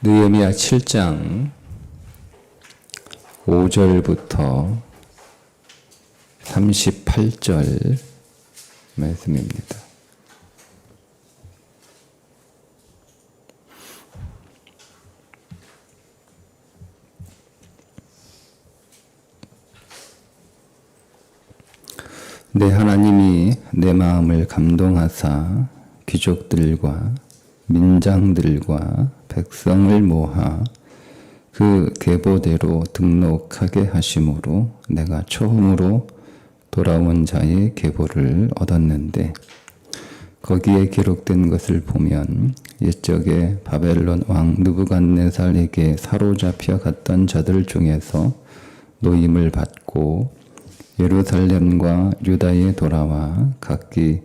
느헤미야 7장 5절부터 38절 말씀입니다. 내 하나님이 내 마음을 감동하사 귀족들과 민장들과 백성을 모아 그 계보대로 등록하게 하심으로 내가 처음으로 돌아온 자의 계보를 얻었는데, 거기에 기록된 것을 보면 옛적에 바벨론 왕 느부갓네살에게 사로잡혀 갔던 자들 중에서 노임을 받고 예루살렘과 유다에 돌아와 각기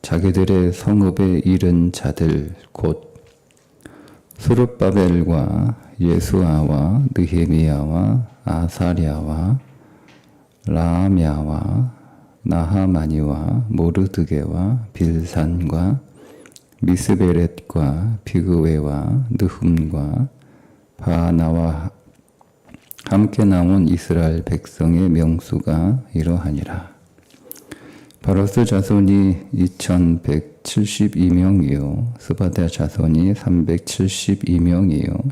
자기들의 성읍에 이른 자들 곧 스룹바벨과 예수아와 느헤미야와 아사랴와 라암야와 나하마니와 모르드게와 빌산과 미스베렛과 비그웨와 느흠과 바나와 함께 나온 이스라엘 백성의 명수가 이러하니라. 바로스 자손이 2172명이요 스바다 자손이 372명이요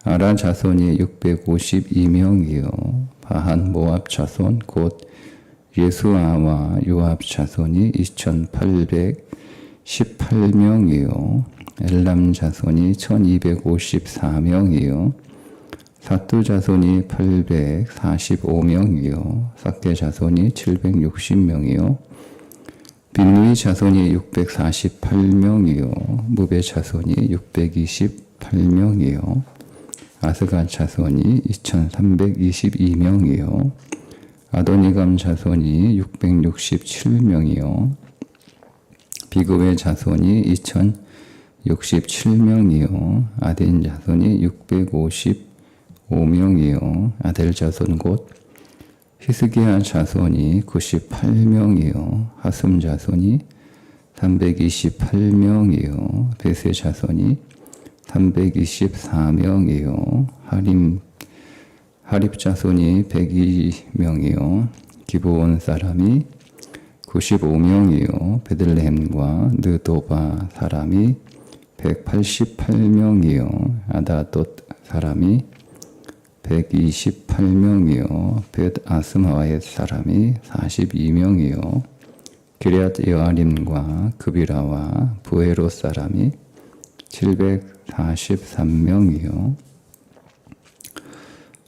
아라 자손이 652명이요 바한 모압 자손 곧 예수아와 요압 자손이 2818명이요 엘람 자손이 1254명이요 사뚜 자손이 845명이요 삭게 자손이 760명이요 빈누이 자손이 648명이요 무베 자손이 628명이요 아스가 자손이 2322명이요 아도니감 자손이 667명이요 비그웨 자손이 2067명이요 아딘 자손이 655명이요 아델 자손 곧 히스기야 자손이 98명이요 하슴 자손이 328명이요 베세 자손이 324명이요 하립 자손이 102명이요 기브온 사람이 95명이요 베들레헴과 느도바 사람이 188명이요 아다돗 사람이 128명이요 벳 아스마웻 사람이 42명이요 기럇 여아림과 그비라와 부에롯 사람이 743명이요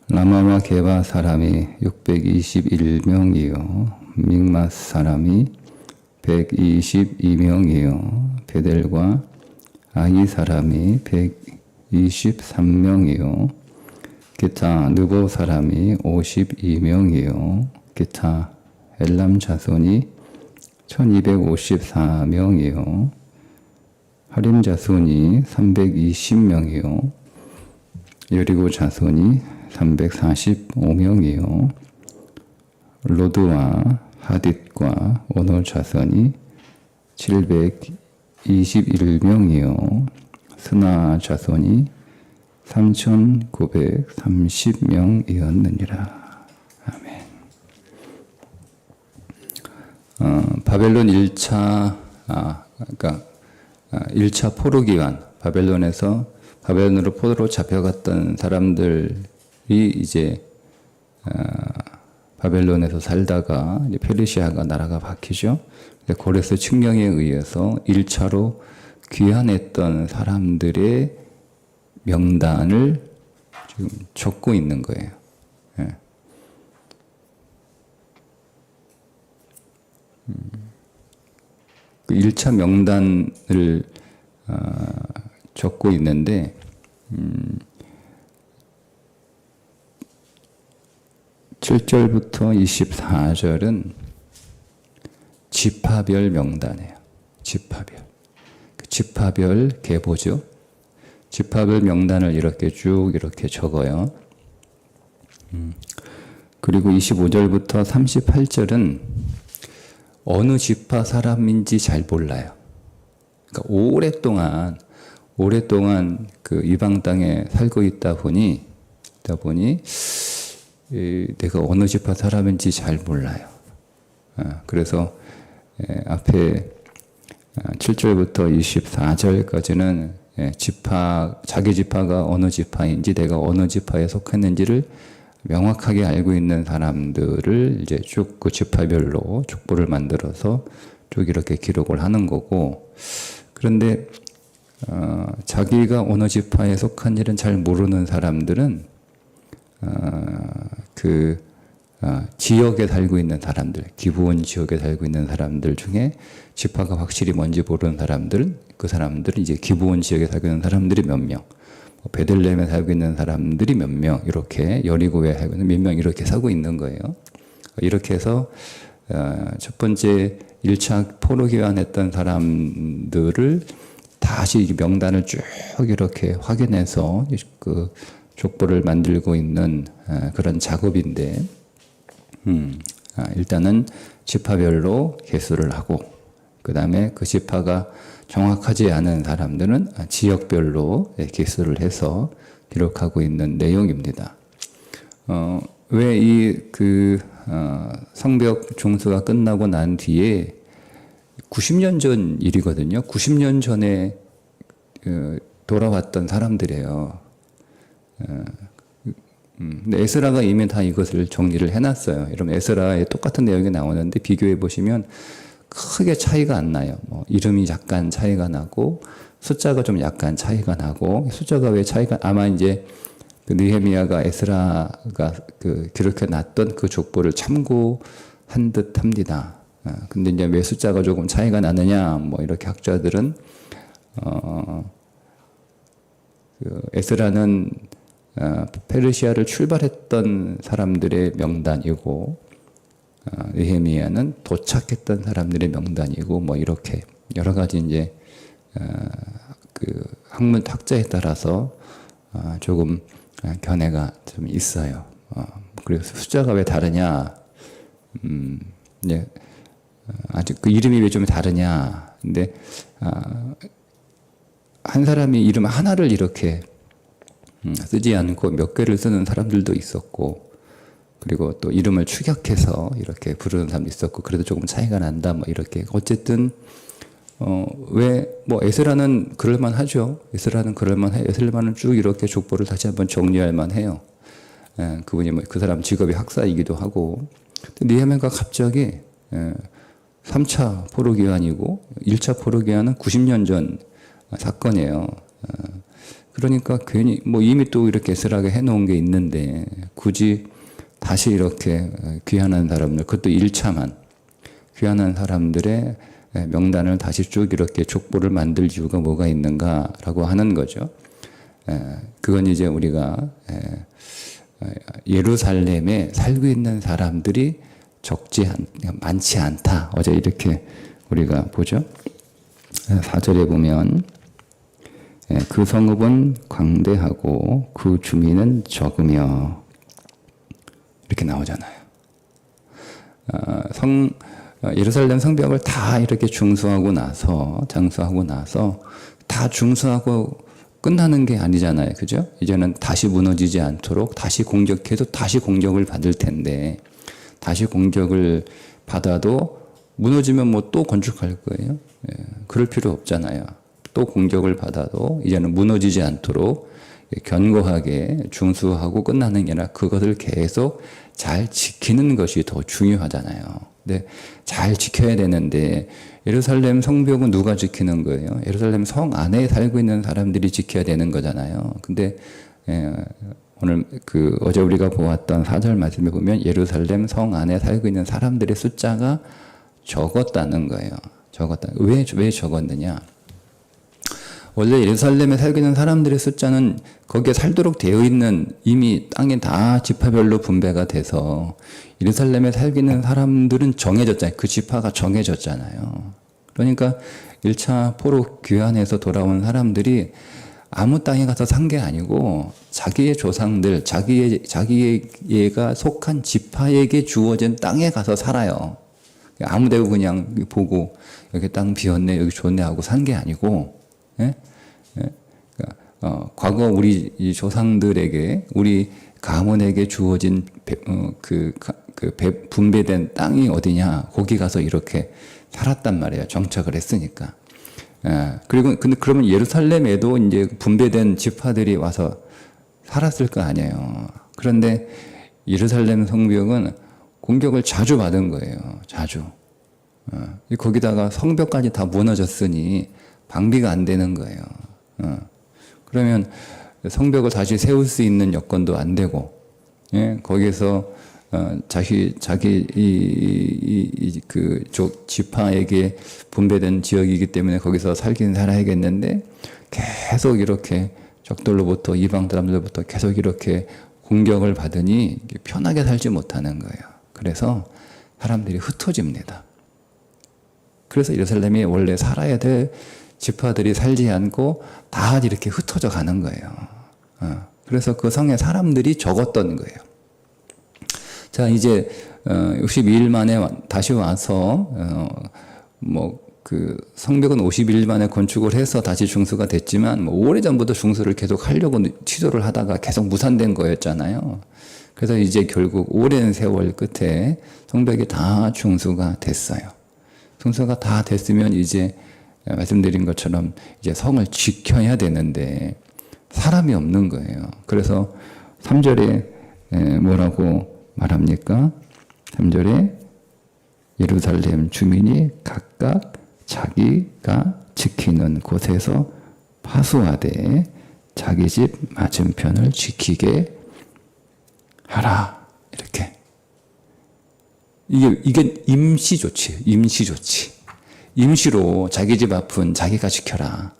라마와 게바 사람이 621명이요 믹마스 사람이 122명이요 베델과 아이 사람이 123명이요 기타 느보 사람이 52명이요 기타 엘람 자손이 1254명이요 하림 자손이 320명이요 여리고 자손이 345명이요 로드와 하딧과 오노 자손이 721명이요 스나 자손이 3930명이었느니라. 아멘. 바벨론 1차 그러니까 1차 포로 기간, 바벨론으로 포로로 잡혀갔던 사람들이 이제 바벨론에서 살다가 이제 페르시아가 나라가 바뀌죠. 고레스 칙령에 의해서 1차로 귀환했던 사람들의 명단을 지금 적고 있는 거예요. 예. 그 1차 명단을 적고 있는데 7절부터 24절은 지파별 명단이에요. 지파별. 그 지파별 계보죠. 지파별 명단을 이렇게 적어요. 그리고 25절부터 38절은 어느 지파 사람인지 잘 몰라요. 그러니까 오랫동안 그 이방 땅에 살고 있다 보니 내가 어느 지파 사람인지 잘 몰라요. 그래서 앞에 7절부터 24절까지는 자기 지파가 어느 지파인지 내가 어느 지파에 속했는지를 명확하게 알고 있는 사람들을 이제 쭉 그 지파별로 족보를 만들어서 쭉 이렇게 기록을 하는 거고, 그런데 자기가 어느 지파에 속한 일은 잘 모르는 사람들은 지역에 살고 있는 사람들, 기브온 지역에 살고 있는 사람들 중에 지파가 확실히 뭔지 모르는 사람들은 그 사람들은 이제 기브온 지역에 살고 있는 사람들이 몇 명, 베들레헴에 살고 있는 사람들이 몇 명, 이렇게 여리고에 살고 있는 몇 명 이렇게 살고 있는 거예요. 이렇게 해서 첫 번째 1차 포로 귀환했던 사람들을 다시 명단을 쭉 이렇게 확인해서 그 족보를 만들고 있는 그런 작업인데, 일단은 지파별로 개수를 하고, 그 다음에 그 지파가 정확하지 않은 사람들은 지역별로 개수를 해서 기록하고 있는 내용입니다. 왜 성벽 종수가 끝나고 난 뒤에 90년 전 일이거든요. 90년 전에 돌아왔던 사람들이에요. 근데 에스라가 이미 다 이것을 정리를 해놨어요. 여러분, 에스라에 똑같은 내용이 나오는데 비교해 보시면 크게 차이가 안 나요. 이름이 약간 차이가 나고 숫자가 좀 약간 차이가 나고, 숫자가 왜 차이가, 아마 이제 그 느헤미야가 에스라가 기록해 놨던 그 족보를 참고한 듯 합니다. 근데 이제 왜 숫자가 조금 차이가 나느냐, 이렇게 학자들은, 에스라는 페르시아를 출발했던 사람들의 명단이고, 느헤미야는 도착했던 사람들의 명단이고, 이렇게 여러 가지 이제 학문 학자에 따라서 조금 견해가 좀 있어요. 그래서 숫자가 왜 다르냐? 이제 아직 그 이름이 왜 좀 다르냐? 근데 한 사람이 이름 하나를 이렇게 쓰지 않고 몇 개를 쓰는 사람들도 있었고, 그리고 또 이름을 추격해서 이렇게 부르는 사람도 있었고, 그래도 조금 차이가 난다, 이렇게. 어쨌든 에스라는 그럴만 하죠. 에스라는 그럴만 해요. 에스라는 쭉 이렇게 족보를 다시 한번 정리할 만해요. 그분이 그 사람 직업이 학사이기도 하고. 느헤미야가 갑자기 3차 포로기환이고 1차 포로기환은 90년 전 사건이에요. 그러니까 괜히 이미 또 이렇게 에스라가 해놓은 게 있는데 굳이 다시 이렇게 귀환한 사람들, 그것도 1차만 귀환한 사람들의 명단을 다시 쭉 이렇게 족보를 만들 이유가 뭐가 있는가라고 하는 거죠. 그건 이제 우리가 예루살렘에 살고 있는 사람들이 많지 않다. 어제 이렇게 우리가 보죠. 4절에 보면 그 성읍은 광대하고 그 주민은 적으며 이렇게 나오잖아요. 예루살렘 성벽을 다 이렇게 장수하고 나서 다 중수하고 끝나는 게 아니잖아요. 그죠? 이제는 다시 무너지지 않도록 다시 공격해도 다시 공격을 받을 텐데, 다시 공격을 받아도 무너지면 또 건축할 거예요. 그럴 필요 없잖아요. 또 공격을 받아도 이제는 무너지지 않도록 견고하게 중수하고 끝나는 게 아니라 그것을 계속 잘 지키는 것이 더 중요하잖아요. 근데 잘 지켜야 되는데 예루살렘 성벽은 누가 지키는 거예요? 예루살렘 성 안에 살고 있는 사람들이 지켜야 되는 거잖아요. 근데 오늘 어제 우리가 보았던 4절 말씀에 보면 예루살렘 성 안에 살고 있는 사람들의 숫자가 적었다는 거예요. 왜 적었느냐? 원래 예루살렘에 살고 있는 사람들의 숫자는 거기에 살도록 되어 있는, 이미 땅에 다 지파별로 분배가 돼서 예루살렘에 살고 있는 사람들은 정해졌잖아요. 그 지파가 정해졌잖아요. 그러니까 1차 포로 귀환해서 돌아온 사람들이 아무 땅에 가서 산 게 아니고 자기의 조상들, 자기가 속한 지파에게 주어진 땅에 가서 살아요. 아무 데고 그냥 보고 여기 땅 비었네, 여기 좋네 하고 산 게 아니고, 과거 우리 이 조상들에게 우리 가문에게 주어진 분배된 땅이 어디냐 거기 가서 이렇게 살았단 말이에요. 정착을 했으니까. 그리고 근데 그러면 예루살렘에도 이제 분배된 지파들이 와서 살았을 거 아니에요. 그런데 예루살렘 성벽은 공격을 자주 받은 거예요. 자주. 거기다가 성벽까지 다 무너졌으니 방비가 안 되는 거예요. 그러면 성벽을 다시 세울 수 있는 여건도 안 되고, 예? 거기서 자기 그 지파에게 분배된 지역이기 때문에 거기서 살긴 살아야겠는데 계속 이렇게 적들로부터 이방 사람들로부터 계속 이렇게 공격을 받으니 편하게 살지 못하는 거예요. 그래서 사람들이 흩어집니다. 그래서 예루살렘이 원래 살아야 될 지파들이 살지 않고 다 이렇게 흩어져 가는 거예요. 그래서 그 성에 사람들이 적었던 거예요. 자, 이제 52일 만에 다시 와서 그 성벽은 51일 만에 건축을 해서 다시 중수가 됐지만 오래전부터 중수를 계속 하려고 시도를 하다가 계속 무산된 거였잖아요. 그래서 이제 결국 오랜 세월 끝에 성벽이 다 중수가 됐어요. 중수가 다 됐으면 이제 말씀드린 것처럼 이제 성을 지켜야 되는데 사람이 없는 거예요. 그래서 3절에 뭐라고 말합니까? 3절에 예루살렘 주민이 각각 자기가 지키는 곳에서 파수하되 자기 집 맞은편을 지키게 하라. 이렇게. 이게 임시조치예요. 임시조치. 임시로 자기 집 앞은 자기가 지켜라.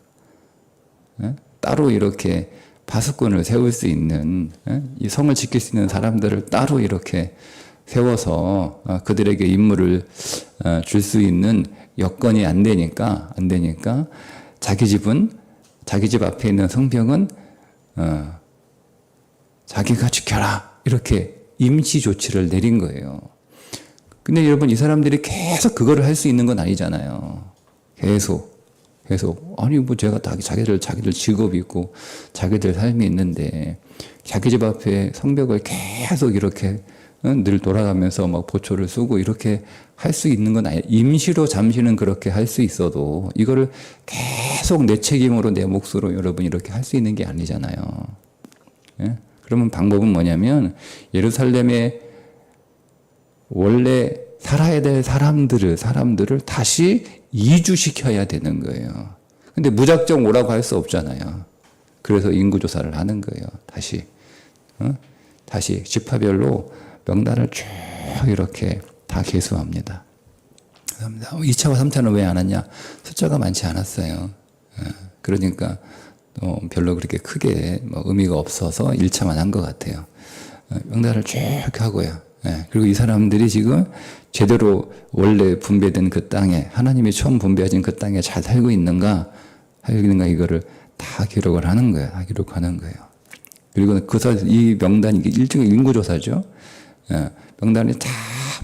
따로 이렇게 파수꾼을 세울 수 있는, 이 성을 지킬 수 있는 사람들을 따로 이렇게 세워서 그들에게 임무를 줄 수 있는 여건이 안 되니까 자기 집은, 자기 집 앞에 있는 성벽은 자기가 지켜라. 이렇게 임시 조치를 내린 거예요. 근데 여러분, 이 사람들이 계속 그거를 할 수 있는 건 아니잖아요. 계속. 아니, 뭐 제가 자기들 직업이 있고 자기들 삶이 있는데 자기 집 앞에 성벽을 계속 이렇게 늘 돌아가면서 막 보초를 쓰고 이렇게 할 수 있는 건 아니에요. 임시로 잠시는 그렇게 할 수 있어도 이거를 계속 내 책임으로 내 몫으로 여러분 이렇게 할 수 있는 게 아니잖아요. 예? 그러면 방법은 뭐냐면 예루살렘에 원래 살아야 될 사람들을 다시 이주시켜야 되는 거예요. 근데 무작정 오라고 할 수 없잖아요. 그래서 인구조사를 하는 거예요. 다시 지파별로 명단을 쭉 이렇게 다 계수합니다. 2차와 3차는 왜 안 왔냐? 숫자가 많지 않았어요. 그러니까 별로 그렇게 크게 의미가 없어서 1차만 한 것 같아요. 명단을 쭉 하고요. 그리고 이 사람들이 지금 제대로 원래 분배된 그 땅에, 하나님이 처음 분배하신 그 땅에 잘 살고 있는가 이거를 다 기록을 하는 거예요. 다 기록하는 거예요. 그리고 이 명단이 일종의 인구조사죠. 명단이 다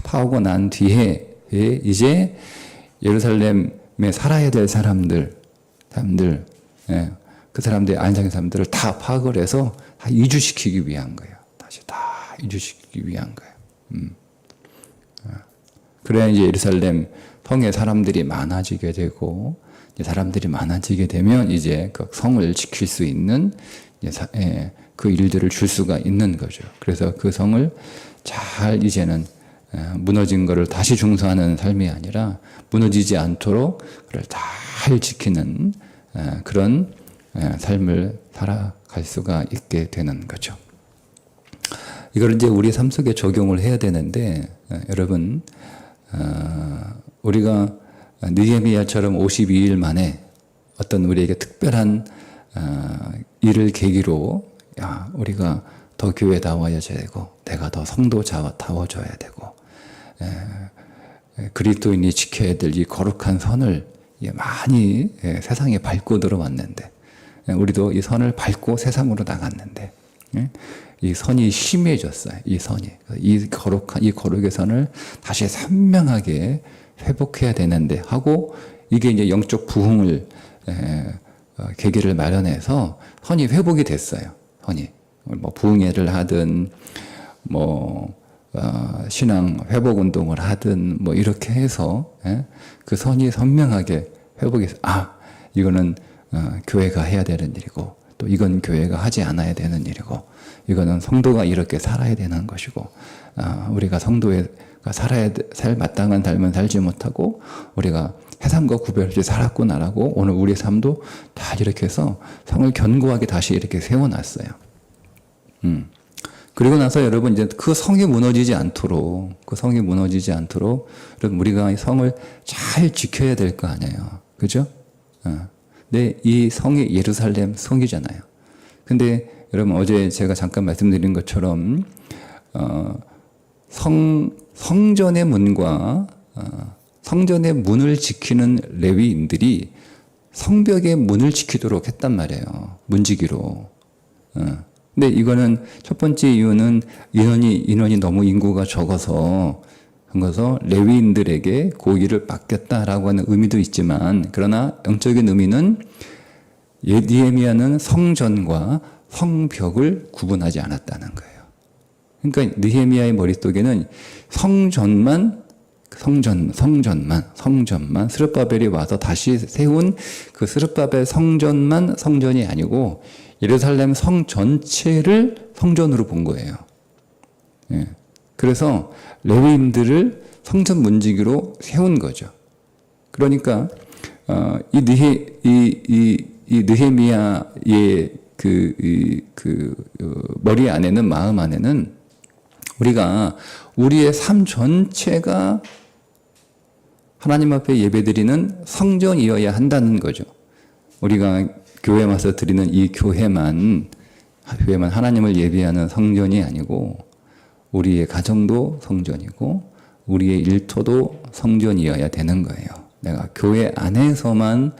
파오고 난 뒤에 이제 예루살렘에 살아야 될 사람들, 그 사람들의 안상의 사람들을 다 파악을 해서 다 이주시키기 위한 거예요. 다시 다 이주시키기 위한 거예요. 그래야 이제 예루살렘 성에 사람들이 많아지게 되고, 사람들이 많아지게 되면 이제 그 성을 지킬 수 있는 그 일들을 줄 수가 있는 거죠. 그래서 그 성을 잘 이제는 무너진 것을 다시 중수하는 삶이 아니라 무너지지 않도록 그걸 잘 지키는 그런 삶을 살아갈 수가 있게 되는 거죠. 이걸 이제 우리 삶 속에 적용을 해야 되는데, 여러분, 우리가 느헤미야처럼 52일 만에 어떤 우리에게 특별한 일을 계기로, 우리가 더 교회다워야 되고, 내가 더 성도다워져야 되고, 그리스도인이 지켜야 될 이 거룩한 선을 많이 세상에 밟고 들어왔는데, 우리도 이 선을 밟고 세상으로 나갔는데, 이 선이 심해졌어요. 이 거룩의 선을 다시 선명하게 회복해야 되는데 하고, 이게 이제 영적 부흥을 계기를 마련해서 선이 회복이 됐어요. 선이 뭐 부흥회를 하든 뭐 신앙 회복 운동을 하든 뭐 이렇게 해서 그 선이 선명하게 회복해서 이거는 교회가 해야 되는 일이고 또 이건 교회가 하지 않아야 되는 일이고 이거는 성도가 이렇게 살아야 되는 것이고 우리가 성도가 살 마땅한 삶은 살지 못하고 우리가 해삼과 구별없이 살았구나라고 오늘 우리의 삶도 다 이렇게 해서 성을 견고하게 다시 이렇게 세워놨어요. 그리고 나서 여러분 이제 그 성이 무너지지 않도록 여러분 우리가 이 성을 잘 지켜야 될 거 아니에요. 그죠? 근데 이 성이 예루살렘 성이잖아요. 근데 여러분 어제 제가 잠깐 말씀드린 것처럼 성전의 문과 성전의 문을 지키는 레위인들이 성벽의 문을 지키도록 했단 말이에요. 문지기로. 근데 이거는 첫 번째 이유는 인원이 너무 인구가 적어서 레위인들에게 그 일을 맡겼다라고 하는 의미도 있지만 그러나 영적인 의미는 느헤미야는 성전과 성벽을 구분하지 않았다는 거예요. 그러니까 느헤미야의 머릿속에는 성전만 스룹바벨이 와서 다시 세운 그 스룹바벨 성전만 성전이 아니고 예루살렘 성 전체를 성전으로 본 거예요. 그래서 레위인들을 성전 문지기로 세운 거죠. 그러니까 이 느헤미야의 머리 안에는 마음 안에는 우리가 우리의 삶 전체가 하나님 앞에 예배드리는 성전이어야 한다는 거죠. 우리가 교회 와서 드리는 이 교회만 하나님을 예배하는 성전이 아니고 우리의 가정도 성전이고 우리의 일터도 성전이어야 되는 거예요. 내가 교회 안에서만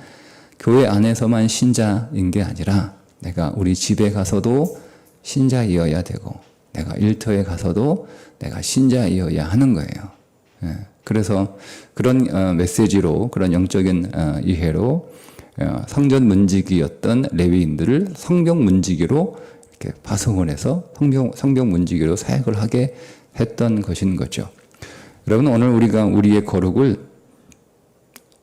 신자인 게 아니라 내가 우리 집에 가서도 신자이어야 되고 내가 일터에 가서도 내가 신자이어야 하는 거예요. 그래서 그런 메시지로 그런 영적인 이해로 성전 문지기였던 레위인들을 성벽 문지기로 이렇게 파송을 해서 성벽 문지기로 사역을 하게 했던 것인 거죠. 여러분 오늘 우리가 우리의 거룩을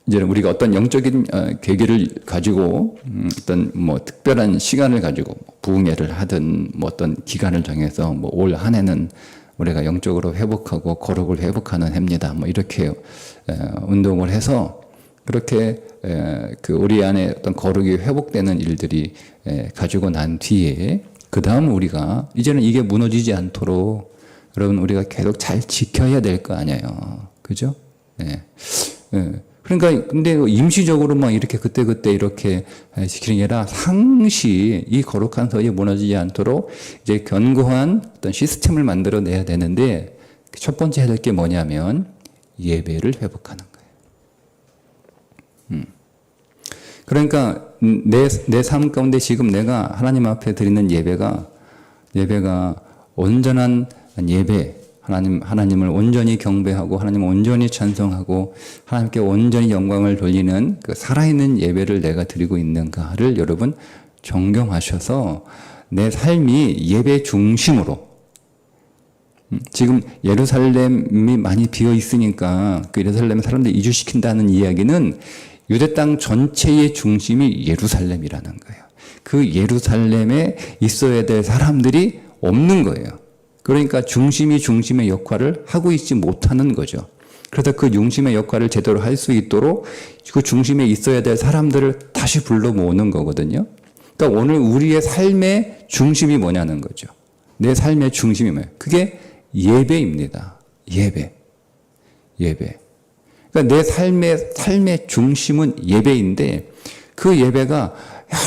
이제 우리가 어떤 영적인 계기를 가지고 어떤 뭐 특별한 시간을 가지고 부흥회를 하든 뭐 어떤 기간을 정해서 뭐 올 한 해는 우리가 영적으로 회복하고 거룩을 회복하는 해입니다. 뭐 이렇게 운동을 해서 그렇게 우리 안에 어떤 거룩이 회복되는 일들이 가지고 난 뒤에 그 다음 우리가 이제는 이게 무너지지 않도록 여러분 우리가 계속 잘 지켜야 될 거 아니에요. 그죠? 그러니까 근데 임시적으로 막 이렇게 그때 이렇게 지키는 게 아니라 상시 이 거룩한 서이 무너지지 않도록 이제 견고한 어떤 시스템을 만들어내야 되는데 첫 번째 해야 될 게 뭐냐면 예배를 회복하는 거예요. 그러니까 내 삶 가운데 지금 내가 하나님 앞에 드리는 예배가 온전한 예배, 하나님을 온전히 경배하고 하나님을 온전히 찬송하고 하나님께 온전히 영광을 돌리는 그 살아있는 예배를 내가 드리고 있는가를 여러분 정경하셔서 내 삶이 예배 중심으로 지금 예루살렘이 많이 비어 있으니까 그 예루살렘 사람들 이주시킨다는 이야기는 유대 땅 전체의 중심이 예루살렘이라는 거예요. 그 예루살렘에 있어야 될 사람들이 없는 거예요. 그러니까 중심의 역할을 하고 있지 못하는 거죠. 그래서 그 중심의 역할을 제대로 할 수 있도록 그 중심에 있어야 될 사람들을 다시 불러 모으는 거거든요. 그러니까 오늘 우리의 삶의 중심이 뭐냐는 거죠. 내 삶의 중심이 뭐예요? 그게 예배입니다. 예배. 그러니까 내 삶의 중심은 예배인데 그 예배가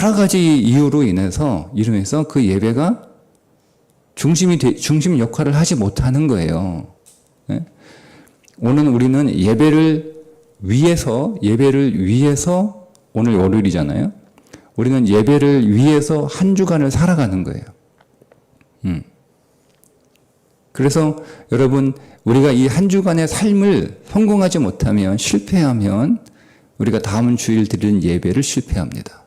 여러 가지 이유로 인해서 그 예배가 중심 역할을 하지 못하는 거예요. 오늘 우리는 예배를 위해서 오늘 월요일이잖아요. 우리는 예배를 위해서 한 주간을 살아가는 거예요. 그래서 여러분 우리가 이 한 주간의 삶을 성공하지 못하면 실패하면 우리가 다음 주일 드리는 예배를 실패합니다.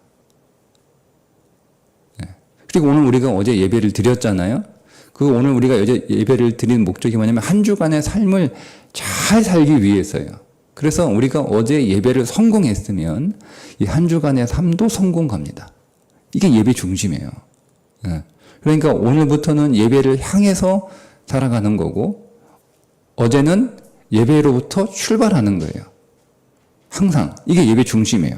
그리고 오늘 우리가 어제 예배를 드렸잖아요. 그 오늘 우리가 어제 예배를 드린 목적이 뭐냐면 한 주간의 삶을 잘 살기 위해서요. 그래서 우리가 어제 예배를 성공했으면 이 한 주간의 삶도 성공 갑니다. 이게 예배 중심이에요. 그러니까 오늘부터는 예배를 향해서 살아가는 거고 어제는 예배로부터 출발하는 거예요. 항상 이게 예배 중심이에요.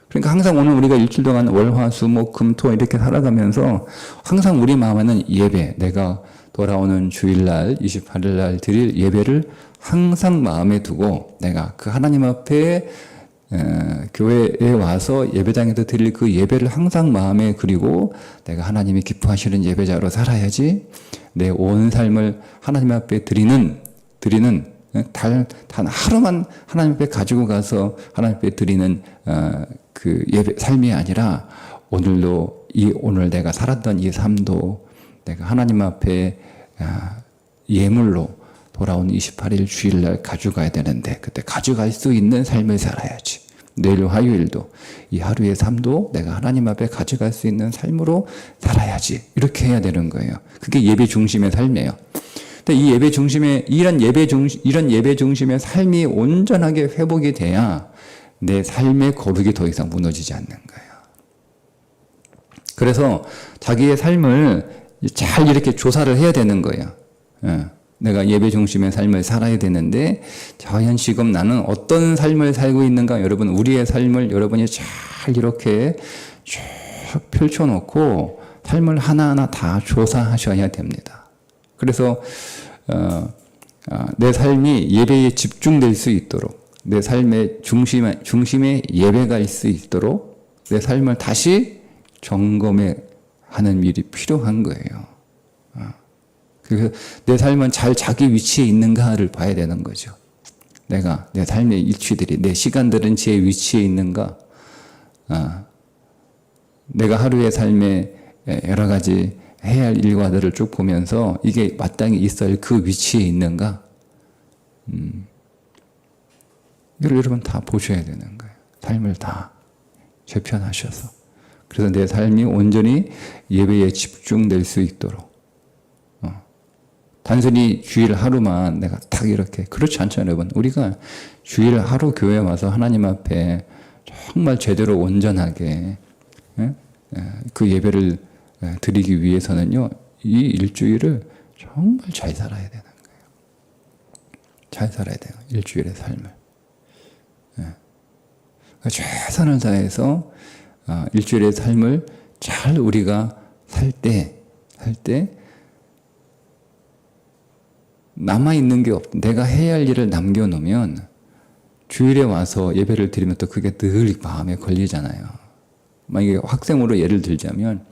그러니까 항상 오늘 우리가 일주일 동안 월, 화, 수, 목, 금, 토 이렇게 살아가면서 항상 우리 마음에는 예배, 내가 돌아오는 주일날 28일날 드릴 예배를 항상 마음에 두고 내가 그 하나님 앞에 교회에 와서 예배당에서 드릴 그 예배를 항상 마음에 그리고 내가 하나님이 기뻐하시는 예배자로 살아야지 내 온 삶을 하나님 앞에 드리는 단 하루만 하나님 앞에 가지고 가서 하나님 앞에 드리는 그 예배 삶이 아니라 오늘도 오늘 내가 살았던 이 삶도 내가 하나님 앞에 예물로 돌아온 28일 주일날 가져가야 되는데 그때 가져갈 수 있는 삶을 살아야지. 내일 화요일도 이 하루의 삶도 내가 하나님 앞에 가져갈 수 있는 삶으로 살아야지. 이렇게 해야 되는 거예요. 그게 예배 중심의 삶이에요. 근데 이 예배 중심의 이런 예배 중심의 삶이 온전하게 회복이 돼야 내 삶의 거룩이 더 이상 무너지지 않는 거예요. 그래서 자기의 삶을 잘 이렇게 조사를 해야 되는 거예요. 내가 예배 중심의 삶을 살아야 되는데 과연 지금 나는 어떤 삶을 살고 있는가? 여러분 우리의 삶을 여러분이 잘 이렇게 쭉 펼쳐놓고 삶을 하나하나 다 조사하셔야 됩니다. 그래서 내 삶이 예배에 집중될 수 있도록 내 삶의 중심에 예배가 있을 수 있도록 내 삶을 다시 점검해 하는 일이 필요한 거예요. 그래서 내 삶은 잘 자기 위치에 있는가를 봐야 되는 거죠. 내가 내 삶의 일취들이 내 시간들은 제 위치에 있는가? 내가 하루의 삶에 여러 가지 해야 할 일과들을 쭉 보면서 이게 마땅히 있어야 할 그 위치에 있는가? 이걸 여러분 다 보셔야 되는 거예요. 삶을 다 재편하셔서. 그래서 내 삶이 온전히 예배에 집중될 수 있도록. 단순히 주일 하루만 내가 딱 이렇게 그렇지 않잖아요, 여러분. 우리가 주일 하루 교회에 와서 하나님 앞에 정말 제대로 온전하게 그 예배를 드리기 위해서는요, 이 일주일을 정말 잘 살아야 되는 거예요. 잘 살아야 돼요, 일주일의 삶을. 최선을 다해서 일주일의 삶을 잘 우리가 살 때 남아있는 게 내가 해야 할 일을 남겨놓으면 주일에 와서 예배를 드리면 또 그게 늘 마음에 걸리잖아요. 만약에 학생으로 예를 들자면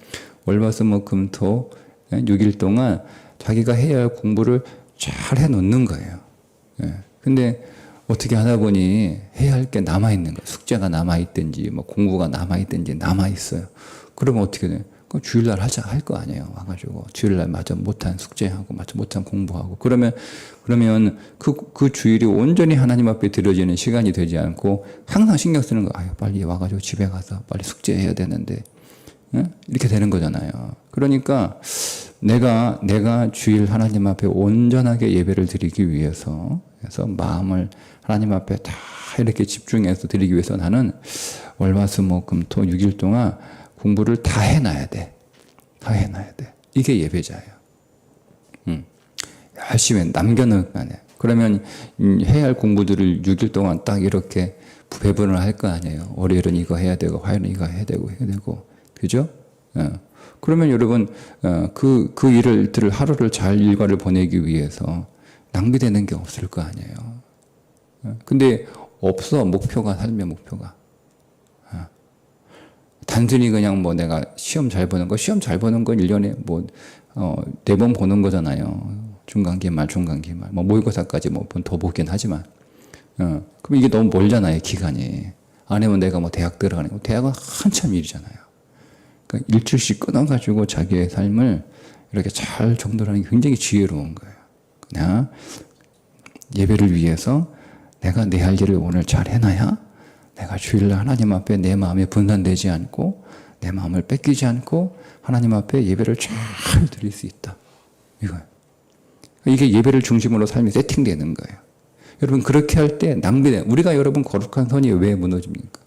월화수목금토 6일 동안 자기가 해야 할 공부를 잘 해놓는 거예요. 근데 어떻게 하다 보니 해야 할 게 남아있는 거예요. 숙제가 남아있든지 뭐 공부가 남아있든지 남아있어요. 그러면 어떻게 돼요? 주일날 할 거 아니에요. 와가지고 주일날 마저 못한 숙제하고 마저 못한 공부하고 그러면 그 주일이 온전히 하나님 앞에 드려지는 시간이 되지 않고 항상 신경 쓰는 거. 아유 빨리 와가지고 집에 가서 빨리 숙제해야 되는데 이렇게 되는 거잖아요. 그러니까 내가 주일 하나님 앞에 온전하게 예배를 드리기 위해서 그래서 마음을 하나님 앞에 다 이렇게 집중해서 드리기 위해서 나는 월화수목금토 6일 동안 공부를 다 해놔야 돼. 다 해놔야 돼. 이게 예배자예요. 열심히 남겨놓을 거 아니에요. 그러면 해야 할 공부들을 6일 동안 딱 이렇게 배분을 할 거 아니에요. 월요일은 이거 해야 되고 화요일은 이거 해야 되고 그죠? 그러면 여러분 그 일을 하루를 잘 일과를 보내기 위해서 낭비되는 게 없을 거 아니에요. 근데 없어. 목표가 삶의 목표가. 단순히 그냥 뭐 내가 시험 잘 보는 건 1년에 뭐 4번 보는 거잖아요. 중간기말, 뭐 모의고사까지 뭐 더 보긴 하지만 그럼 이게 너무 멀잖아요, 기간이. 아니면 내가 뭐 대학 들어가는 거, 대학은 한참 일이잖아요. 그러니까 일주일씩 끊어가지고 자기의 삶을 이렇게 잘 정돈하는 게 굉장히 지혜로운 거예요. 그냥 예배를 위해서 내가 내 할 일을 오늘 잘 해놔야 내가 주일날 하나님 앞에 내 마음이 분산되지 않고 내 마음을 뺏기지 않고 하나님 앞에 예배를 잘 드릴 수 있다. 이거예요. 이게 예배를 중심으로 삶이 세팅되는 거예요. 여러분 그렇게 할 때 낭비돼. 우리가 여러분 거룩한 선이 왜 무너집니까?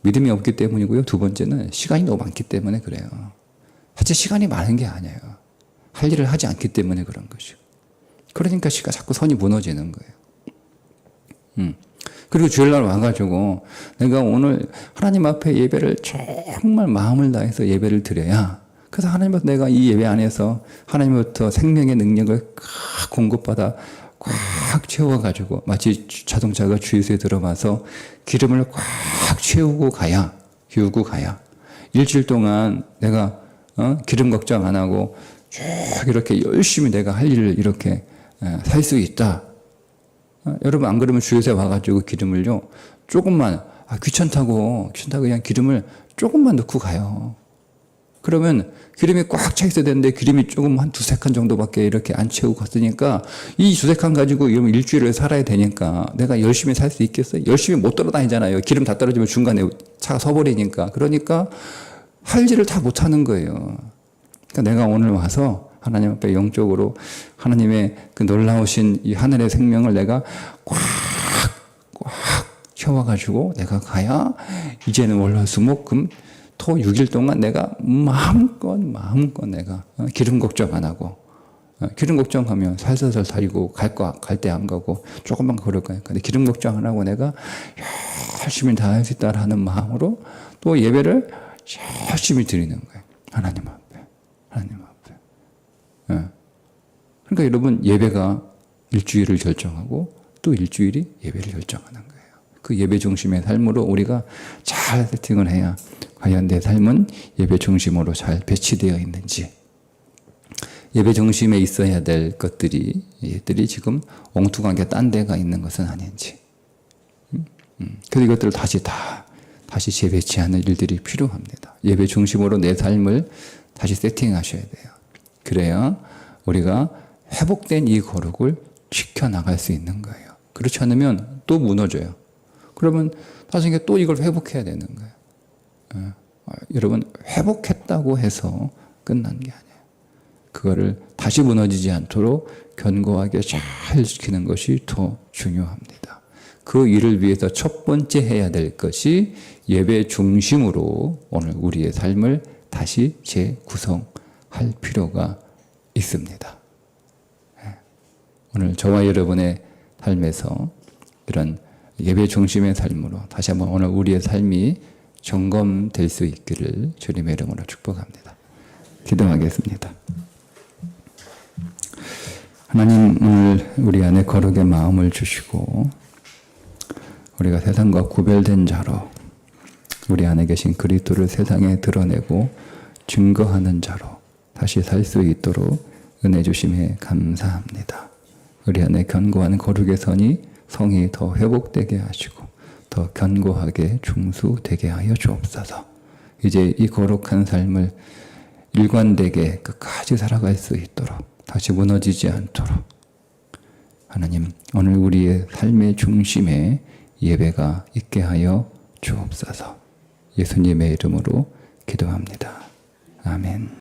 믿음이 없기 때문이고요. 두 번째는 시간이 너무 많기 때문에 그래요. 사실 시간이 많은 게 아니에요. 할 일을 하지 않기 때문에 그런 것이고. 그러니까 자꾸 선이 무너지는 거예요. 그리고 주일날 와가지고 내가 오늘 하나님 앞에 예배를 정말 마음을 다해서 예배를 드려야, 그래서 하나님부터 내가 이 예배 안에서 하나님부터 생명의 능력을 꽉 공급받아 꽉 채워가지고 마치 자동차가 주유소에 들어가서 기름을 꽉 채우고 가야 일주일 동안 내가 기름 걱정 안 하고 쭉 이렇게 열심히 내가 할 일을 이렇게 살 수 있다. 여러분 안 그러면 주유소에 와가지고 기름을요 조금만 귀찮다고 그냥 기름을 조금만 넣고 가요. 그러면 기름이 꽉 차 있어야 되는데 기름이 조금 한 두세 칸 정도밖에 이렇게 안 채우고 갔으니까 이 두세 칸 가지고 이러면 일주일을 살아야 되니까 내가 열심히 살 수 있겠어요? 열심히 못 돌아다니잖아요. 기름 다 떨어지면 중간에 차가 서버리니까. 그러니까 할 일을 다 못하는 거예요. 그러니까 내가 오늘 와서 하나님 앞에 영적으로 하나님의 그 놀라우신 이 하늘의 생명을 내가 꽉 채워가지고 내가 가야 이제는 월화수목금 토 6일 동안 내가 마음껏 내가 기름 걱정 안 하고, 기름 걱정하면 살살살 다니고 갈 때 안 가고 조금만 걸을 거니까. 근데 기름 걱정 안 하고 내가 열심히 다 할 수 있다라는 마음으로 또 예배를 열심히 드리는 거예요. 하나님 앞에. 그러니까 여러분 예배가 일주일을 결정하고 또 일주일이 예배를 결정하는 거예요. 그 예배 중심의 삶으로 우리가 잘 세팅을 해야 과연 내 삶은 예배 중심으로 잘 배치되어 있는지, 예배 중심에 있어야 될 것들이 지금 엉뚱하게 딴 데가 있는 것은 아닌지. 그래서 이것들을 다시 재배치하는 일들이 필요합니다. 예배 중심으로 내 삶을 다시 세팅하셔야 돼요. 그래야 우리가 회복된 이 거룩을 지켜나갈 수 있는 거예요. 그렇지 않으면 또 무너져요. 그러면 나중에 또 이걸 회복해야 되는 거예요. 여러분 회복했다고 해서 끝난 게 아니에요. 그거를 다시 무너지지 않도록 견고하게 잘 지키는 것이 더 중요합니다. 그 일을 위해서 첫 번째 해야 될 것이 예배 중심으로 오늘 우리의 삶을 다시 재구성할 필요가 있습니다. 오늘 저와 여러분의 삶에서 이런 예배 중심의 삶으로 다시 한번 오늘 우리의 삶이 점검될 수 있기를 주님의 이름으로 축복합니다. 기도하겠습니다. 하나님, 오늘 우리 안에 거룩의 마음을 주시고 우리가 세상과 구별된 자로 우리 안에 계신 그리스도를 세상에 드러내고 증거하는 자로 다시 살 수 있도록 은혜 주심에 감사합니다. 우리 안에 견고한 거룩의 선이 성이 더 회복되게 하시고 더 견고하게 중수되게 하여 주옵소서. 이제 이 거룩한 삶을 일관되게 끝까지 살아갈 수 있도록, 다시 무너지지 않도록 하나님, 오늘 우리의 삶의 중심에 예배가 있게 하여 주옵소서. 예수님의 이름으로 기도합니다. 아멘.